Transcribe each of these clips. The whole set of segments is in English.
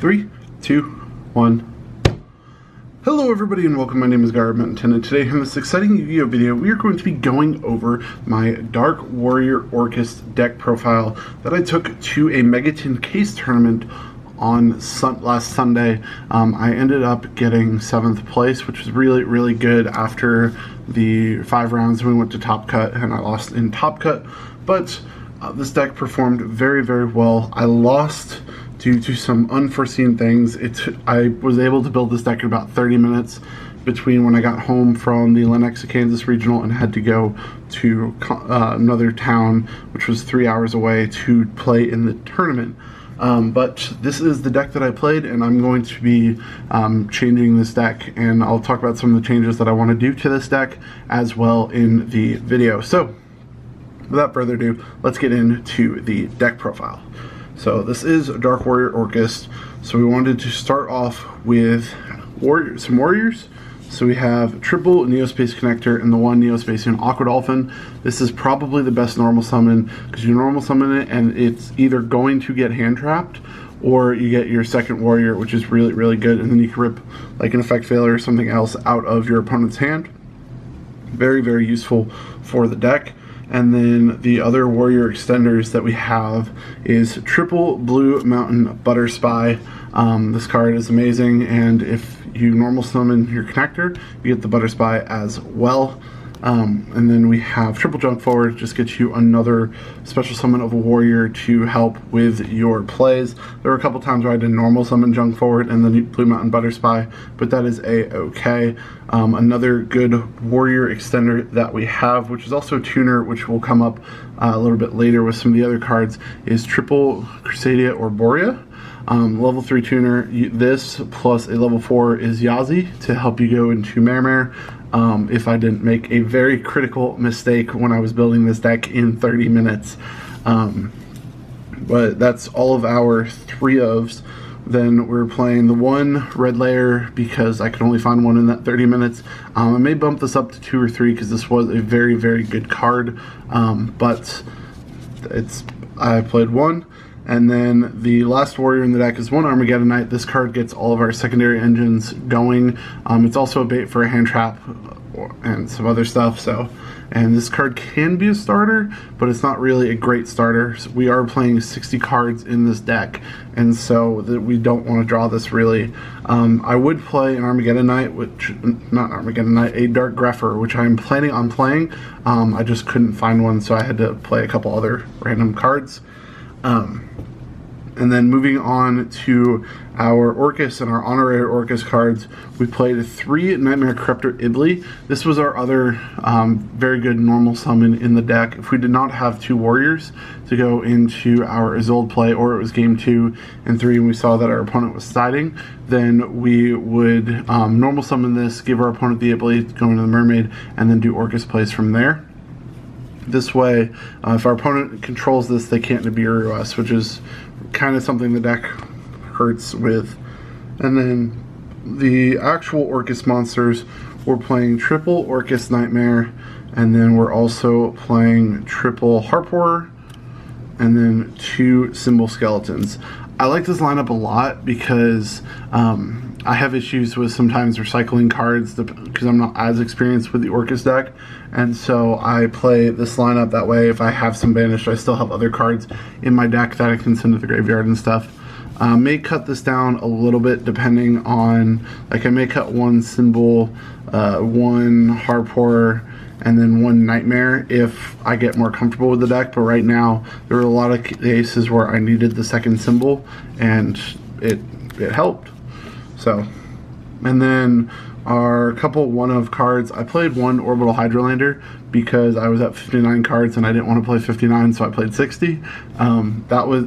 3, 2, 1. Hello everybody and welcome. My name is GaaraOfBentonYGO, and today in this exciting Yu-Gi-Oh video we are going to be going over my Dark Warrior Orcust deck profile that I took to a Megaton case tournament on last Sunday. I ended up getting 7th place, which was really good. After the 5 rounds we went to Top Cut and I lost in Top Cut, but this deck performed very well. I lost due to some unforeseen things. I was able to build this deck in about 30 minutes between when I got home from the Lenexa, Kansas regional and had to go to another town, which was 3 hours away, to play in the tournament. But this is the deck that I played, and I'm going to be changing this deck, and I'll talk about some of the changes that I want to do to this deck as well in the video. So without further ado, let's get into the deck profile. So this is Dark Warrior Orcust. So we wanted to start off with some warriors. So we have triple Neospace Connector and the 1 Neospatian Aqua Dolphin. This is probably the best normal summon because you normal summon it and it's either going to get hand trapped or you get your second warrior, which is really good, and then you can rip like an effect failure or something else out of your opponent's hand. Very useful for the deck. And then the other warrior extenders that we have is triple Blue Mountain Butter Spy. This card is amazing, and if you normal summon your connector, you get the Butter Spy as well. And then we have triple Junk Forward, just gets you another special summon of a warrior to help with your plays. There were a couple times where I did normal summon Junk Forward and the Blue Mountain Butter Spy, but that is a-okay. Another good warrior extender that we have, which is also a tuner, which will come up a little bit later with some of the other cards, is triple Crusadia or Borea. Level 3 tuner, this plus a level 4 is Yazi to help you go into Mare. If I didn't make a very critical mistake when I was building this deck in 30 minutes. But that's all of our 3-ofs. Then we're playing the 1 red layer because I could only find 1 in that 30 minutes. I may bump this up to 2 or 3 because this was a very good card. But I played 1. And then the last warrior in the deck is 1 Armageddon Knight. This card gets all of our secondary engines going. It's also a bait for a hand trap and some other stuff. And this card can be a starter, but it's not really a great starter. So we are playing 60 cards in this deck, and so we don't want to draw this really. I would play an Armageddon Knight, a Dark Grepher, which I'm planning on playing. I just couldn't find one, so I had to play a couple other random cards. And then moving on to our Orcust and our honorary Orcust cards, we played 3 Nightmare Corruptor Ibli. This was our other very good normal summon in the deck. If we did not have 2 warriors to go into our Isolde play, or it was game 2 and 3 and we saw that our opponent was siding, then we would normal summon this, give our opponent the Ibli, go into the Mermaid, and then do Orcust plays from there. This way, if our opponent controls this, they can't Nibiru us, which is kind of something the deck hurts with. And then the actual Orcust monsters, we're playing triple Orcust Nightmare, and then we're also playing triple Harp Horror, and then 2 Symbol Skeletons. I like this lineup a lot because I have issues with sometimes recycling cards because I'm not as experienced with the Orcust deck, and so I play this lineup that way. If I have some banished, I still have other cards in my deck that I can send to the graveyard and stuff. May cut this down a little bit depending on, like I may cut 1 Symbol, 1 Harp Horror, and then 1 Nightmare if I get more comfortable with the deck. But right now there were a lot of cases where I needed the second symbol, and it helped. So, and then our couple 1-of cards, I played 1 Orbital Hydrolander because I was at 59 cards and I didn't want to play 59, so I played 60.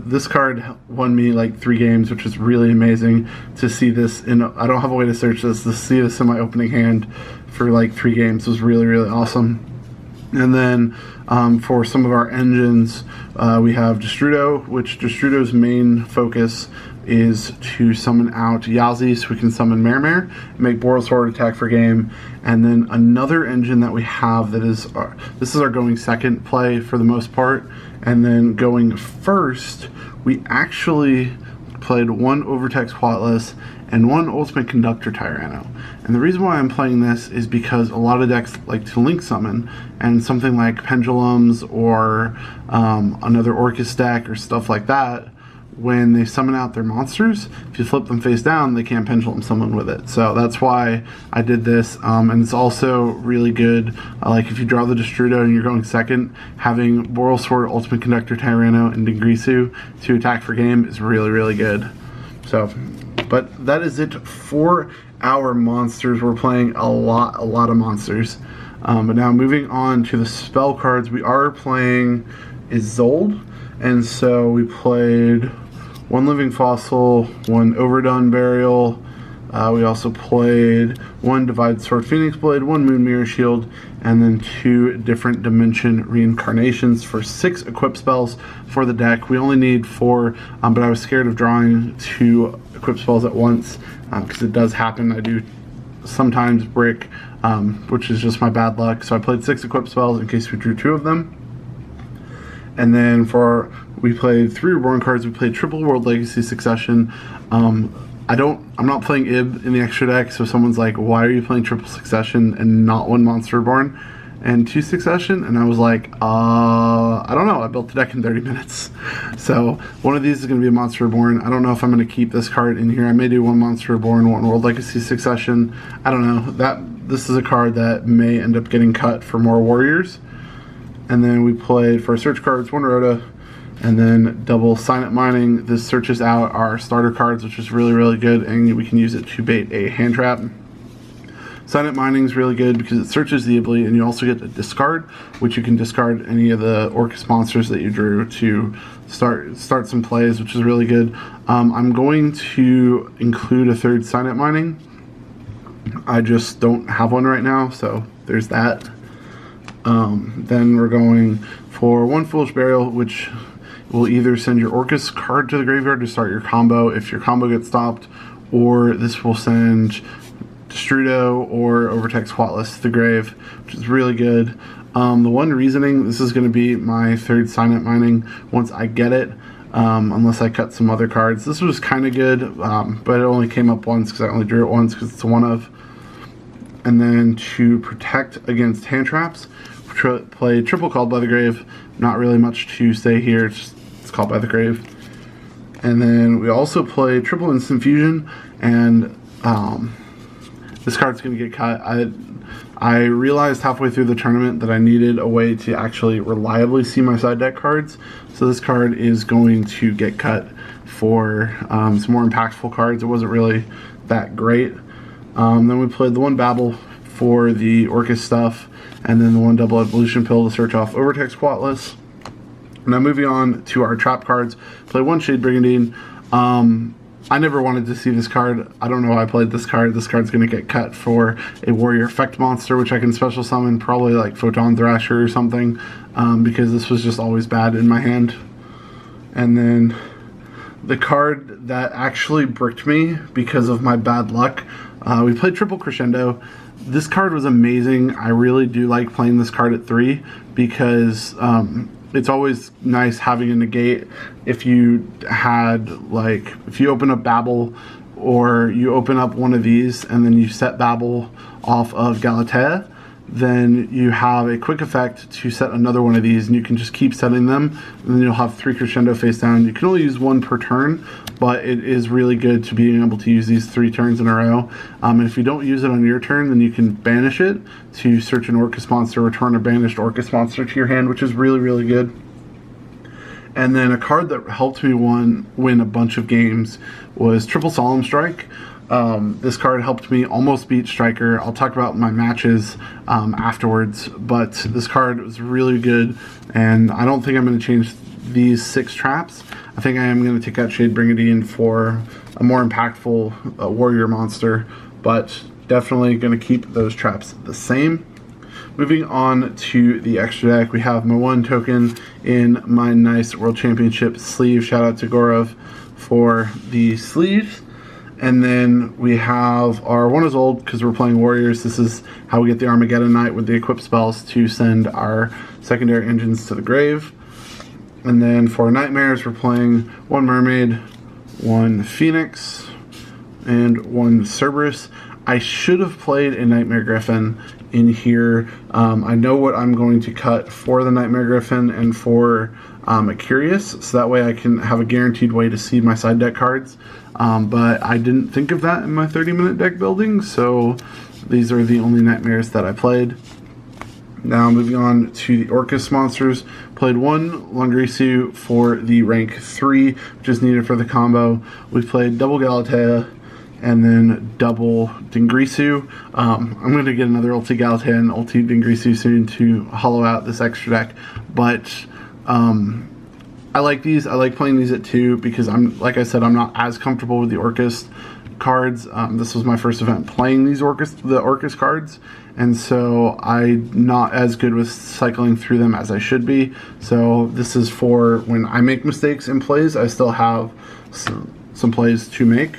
This card won me like 3 games, which is really amazing to see this I don't have a way to search this. To see this in my opening hand for like 3 games was really awesome. And then for some of our engines, we have Destrudo, which Destrudo's main focus is to summon out Yazi so we can summon Mare, make Boros Forward attack for game. And then another engine that we have that is, this is our going second play for the most part. And then going first, we actually played one Overtext Quatless, and one Ultimate Conductor Tyranno. And the reason why I'm playing this is because a lot of decks like to link summon, and something like Pendulums or another Orcust deck or stuff like that, when they summon out their monsters, if you flip them face down, they can't pendulum summon with it. So that's why I did this, and it's also really good, like if you draw the Destrudo and you're going second, having Boral Sword, Ultimate Conductor Tyranno, and Degrisu to attack for game is really, really good. So, but that is it for our monsters. We're playing a lot of monsters. But now moving on to the spell cards, we are playing Isolde, and so we played one Living Fossil, one Overdone Burial. We also played one Divided Sword Phoenix Blade, one Moon Mirror Shield, and then two different Dimension Reincarnations for 6 equip spells for the deck. We only need 4, but I was scared of drawing 2 equip spells at once, because it does happen. I do sometimes brick, which is just my bad luck. So I played 6 equip spells in case we drew 2 of them. And then we played 3 Reborn cards. We played triple World Legacy Succession. I'm not playing Ib in the extra deck, so someone's like, why are you playing triple Succession and not 1 Monster Reborn and 2 Succession? And I was like, I don't know, I built the deck in 30 minutes. So one of these is going to be a Monster Reborn. I don't know if I'm going to keep this card in here. I may do 1 Monster Reborn, 1 World Legacy Succession. I don't know. This is a card that may end up getting cut for more Warriors. And then we played, for search cards, 1 Rhoda, and then double Signet Mining. This searches out our starter cards, which is really, really good, and we can use it to bait a hand trap. Signet Mining is really good because it searches the ability, and you also get to discard, which you can discard any of the Orcust monsters that you drew to start some plays, which is really good. I'm going to include a 3rd Signet Mining. I just don't have one right now, so there's that. Then we're going for 1 Foolish Burial, which will either send your Orcust card to the graveyard to start your combo if your combo gets stopped, or this will send Destrudo or Overtext Quatless to the grave, which is really good. The one reasoning, this is going to be my 3rd Signet Mining once I get it, unless I cut some other cards. This was kind of good, but it only came up once because I only drew it once because it's a 1-of. And then to protect against hand traps, play triple Called by the Grave. Not really much to say here, it's Called by the Grave. And then we also play triple Instant Fusion, and this card's going to get cut. I realized halfway through the tournament that I needed a way to actually reliably see my side deck cards, so this card is going to get cut for some more impactful cards. It wasn't really that great. Then we played the 1 Babble for the Orcust stuff, and then the 1 Double Evolution Pill to search off Overtext Quatless. Now moving on to our trap cards, play 1 Shade Brigandine. I never wanted to see this card. I don't know why I played this card. This card's going to get cut for a Warrior Effect monster, which I can special summon, probably like Photon Thrasher or something, because this was just always bad in my hand. And then the card that actually bricked me because of my bad luck, we played Triple Crescendo. This card was amazing. I really do like playing this card at 3 because it's always nice having a negate. If you open up Babel, or you open up one of these and then you set Babel off of Galatea, then you have a quick effect to set another one of these, and you can just keep setting them, and then you'll have 3 Crescendo face down. You can only use 1 per turn, but it is really good to being able to use these 3 turns in a row. And if you don't use it on your turn, then you can banish it to search an Orcust monster, return a banished Orcust monster to your hand, which is really, really good. And then a card that helped me win a bunch of games was Triple Solemn Strike. This card helped me almost beat Striker. I'll talk about my matches afterwards, but this card was really good, and I don't think I'm going to change these 6 traps. I think I am going to take out Shade Brigandine for a more impactful warrior monster, but definitely going to keep those traps the same. Moving on to the extra deck, we have my 1 token in my nice World Championship sleeve. Shout out to GaaraOf for the sleeves. And then we have our 1 is old because we're playing Warriors. This is how we get the Armageddon Knight with the equip spells to send our secondary engines to the grave. And then for Nightmares, we're playing 1 Mermaid, one Phoenix, and one Cerberus. I should have played a Nightmare Griffin in here. I know what I'm going to cut for the Nightmare Griffin and for a Curious, so that way I can have a guaranteed way to see my side deck cards. But I didn't think of that in my 30-minute deck building, so these are the only Nightmares that I played. Now moving on to the Orcust monsters. Played one Lungrisu for the rank 3, which is needed for the combo. We played double Galatea and then double Dingrisu. I'm going to get another ulti Galatea and ulti Dingrisu soon to hollow out this extra deck, but I like these. I like playing these at 2 because like I said, I'm not as comfortable with the Orcust cards. This was my first event playing the Orcust cards, and so I'm not as good with cycling through them as I should be. So this is for when I make mistakes in plays, I still have some plays to make.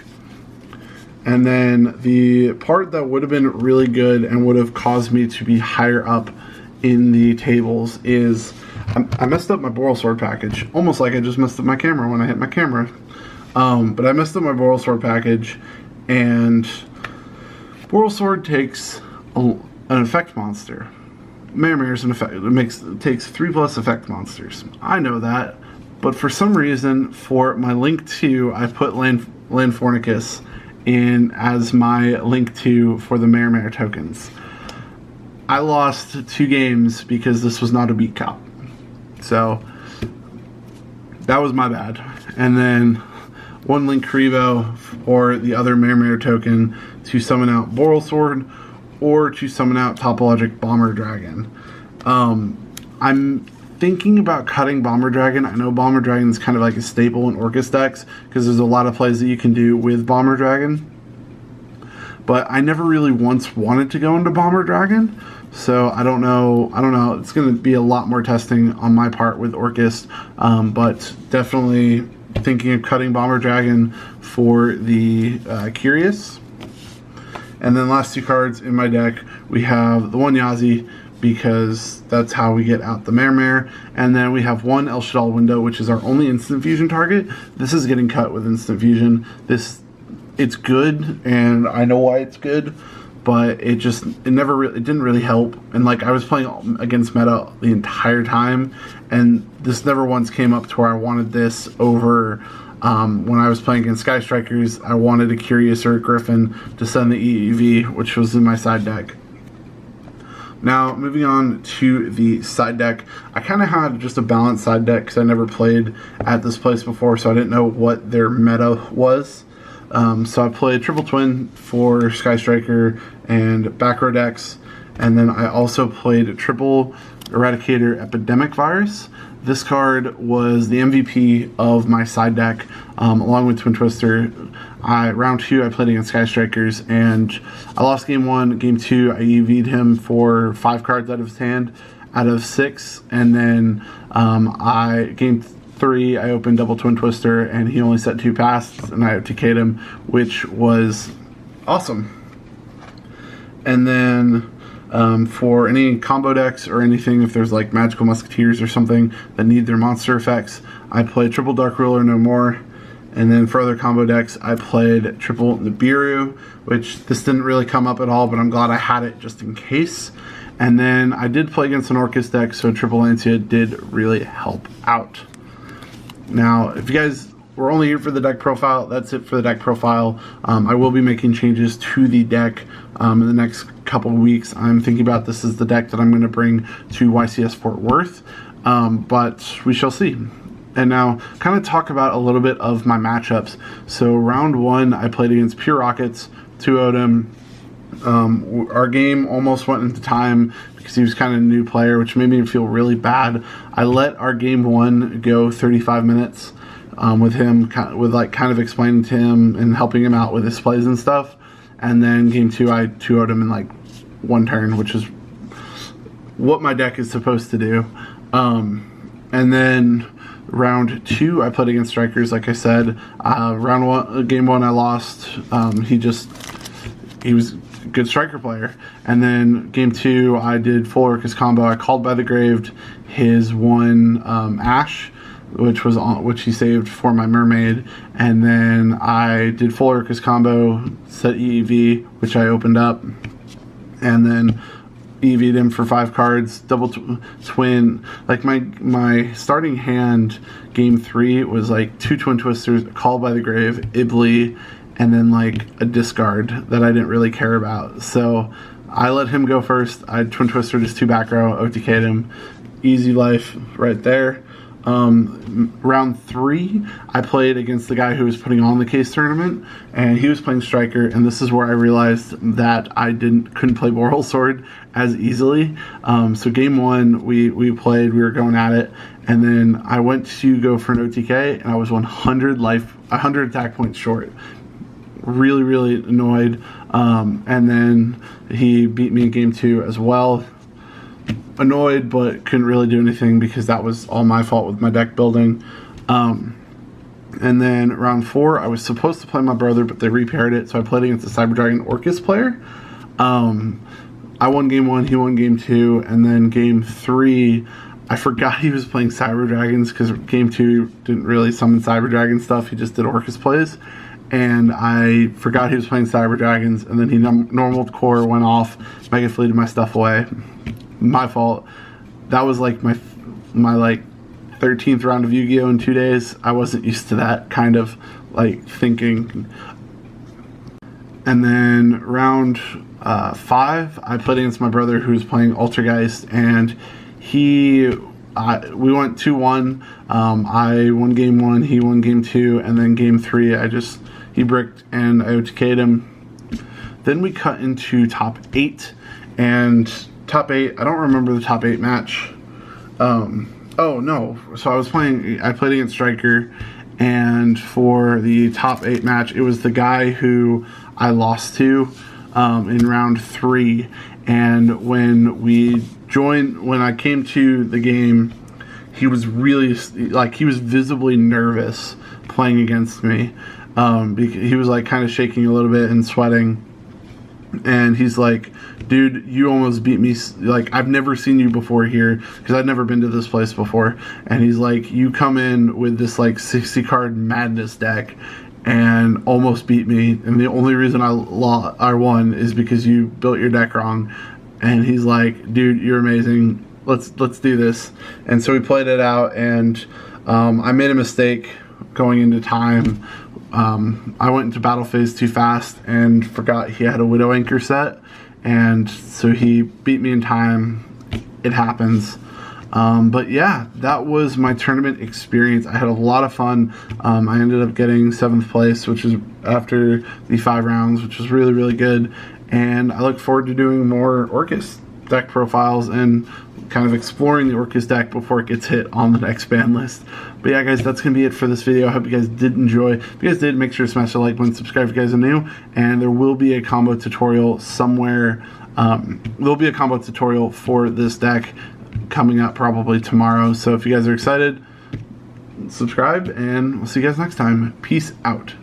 And then the part that would have been really good and would have caused me to be higher up in the tables is I messed up my Boral Sword package, almost like I just messed up my camera when I hit my camera. But I messed up my Boral Sword package, and Boral Sword takes an effect monster. Mare is an effect. It takes 3+ effect monsters. I know that, but for some reason, for my link 2, I put Landfornicus in as my link 2 for the Mare tokens. I lost 2 games because this was not a beat cop. So that was my bad. And then one link Karibo for the other Mare token to summon out Boral Sword or to summon out Topologic Bomber Dragon. I'm thinking about cutting Bomber Dragon. I know Bomber Dragon is kind of like a staple in Orcust decks because there's a lot of plays that you can do with Bomber Dragon. But I never really once wanted to go into Bomber Dragon, so I don't know. It's going to be a lot more testing on my part with Orcust, but definitely thinking of cutting Bomber Dragon for the Curious. And then last 2 cards in my deck, we have the one Yazi, because that's how we get out the Mare, and then we have one El Shaddoll Window, which is our only instant fusion target. This is getting cut with instant fusion. It's good, and I know why it's good, but it didn't really help. And like I was playing against meta the entire time, and this never once came up to where I wanted this over when I was playing against Sky Strikers. I wanted a Curious or a Griffin to send the EEV, which was in my side deck. Now, moving on to the side deck, I kind of had just a balanced side deck because I never played at this place before, so I didn't know what their meta was. So I played Triple Twin for Sky Striker and back row decks, and then I also played Triple Eradicator Epidemic Virus. This card was the MVP of my side deck, along with Twin Twister. Round 2, I played against Sky Strikers, and I lost game 1. Game 2, I EV'd him for 5 cards out of his hand, out of 6, and then game 3, I opened double Twin Twister, and he only set 2 passes, and I TK'd him, which was awesome. And then for any combo decks or anything, if there's like Magical Musketeers or something that need their monster effects, I played Triple Dark Ruler No More. And then for other combo decks, I played Triple Nibiru, which this didn't really come up at all, but I'm glad I had it just in case. And then I did play against an Orcust deck, so Triple Lancia did really help out. Now, if you guys were only here for the deck profile, that's it for the deck profile. I will be making changes to the deck in the next couple of weeks. I'm thinking about this as the deck that I'm going to bring to YCS Fort Worth, but we shall see. And now, kind of talk about a little bit of my matchups. So, round 1, I played against Pure Rockets, 2-0'd him. Our game almost went into time because he was kind of a new player, which made me feel really bad. I let our game 1 go 35 minutes with him, kind of explaining to him and helping him out with his plays and stuff. And then game 2, I 2-0'd him in like 1 turn, which is what my deck is supposed to do. And then round 2, I played against Strikers, like I said. Game 1, I lost. He was a good Striker player. And then game 2, I did full Orcust combo. I called by the Graved his 1 Ash which he saved for my mermaid, and then I did full Orcust combo, set EEV, which I opened up, and then EV'd him for 5 cards, double twin. Like my starting hand, game 3 was like 2 Twin Twisters, Called by the Grave, Ibley, and then like a discard that I didn't really care about. So I let him go first. I Twin Twistered his 2 back row, OTK'd him. Easy life right there. Round 3, I played against the guy who was putting on the case tournament, and he was playing striker, and this is where I realized that I couldn't play Moral Sword as easily. So game 1, we were going at it, and then I went to go for an OTK, and I was 100 attack points short. Really annoyed. And then he beat me in game 2 as well. Annoyed, but couldn't really do anything because that was all my fault with my deck building. And then round 4, I was supposed to play my brother, but they repaired it, so I played against the Cyber Dragon Orcust player. I won game 1, he won game 2, and then game 3, I forgot he was playing Cyber Dragons because game 2 didn't really summon Cyber Dragon stuff, he just did Orcust plays. And I forgot he was playing Cyber Dragons, and then he normaled core, went off, Mega Fleeted my stuff away. My fault. That was like my like 13th round of Yu-Gi-Oh! In 2 days. I wasn't used to that kind of like thinking. And then round 5, I played against my brother who was playing Altergeist, and we went 2-1. I won game 1, he won game 2, and then game 3 he bricked and I OTK'd him. Then we cut into top 8, and top 8, I don't remember the top 8 match. Oh no, so I played against Striker, and for the top 8 match, it was the guy who I lost to in round 3, and when I came to the game, he was really, like, he was visibly nervous playing against me. He was like kind of shaking a little bit and sweating, and he's like, dude, you almost beat me, like, I've never seen you before here, because I'd never been to this place before, and he's like, you come in with this like 60 card madness deck and almost beat me, and the only reason I won is because you built your deck wrong. And he's like, dude, you're amazing, let's do this. And so we played it out, and I made a mistake going into time. I went into battle phase too fast and forgot he had a Widow Anchor set, and so he beat me in time. It happens. But yeah, that was my tournament experience. I had a lot of fun. I ended up getting 7th place, which is after the 5 rounds, which was really good. And I look forward to doing more Orcust deck profiles and kind of exploring the Orcust deck before it gets hit on the next ban list. But yeah, guys, that's going to be it for this video. I hope you guys did enjoy. If you guys did, make sure to smash the like button, subscribe if you guys are new, and there will be a combo tutorial somewhere. There'll be a combo tutorial for this deck coming up probably tomorrow. So if you guys are excited, subscribe, and we'll see you guys next time. Peace out.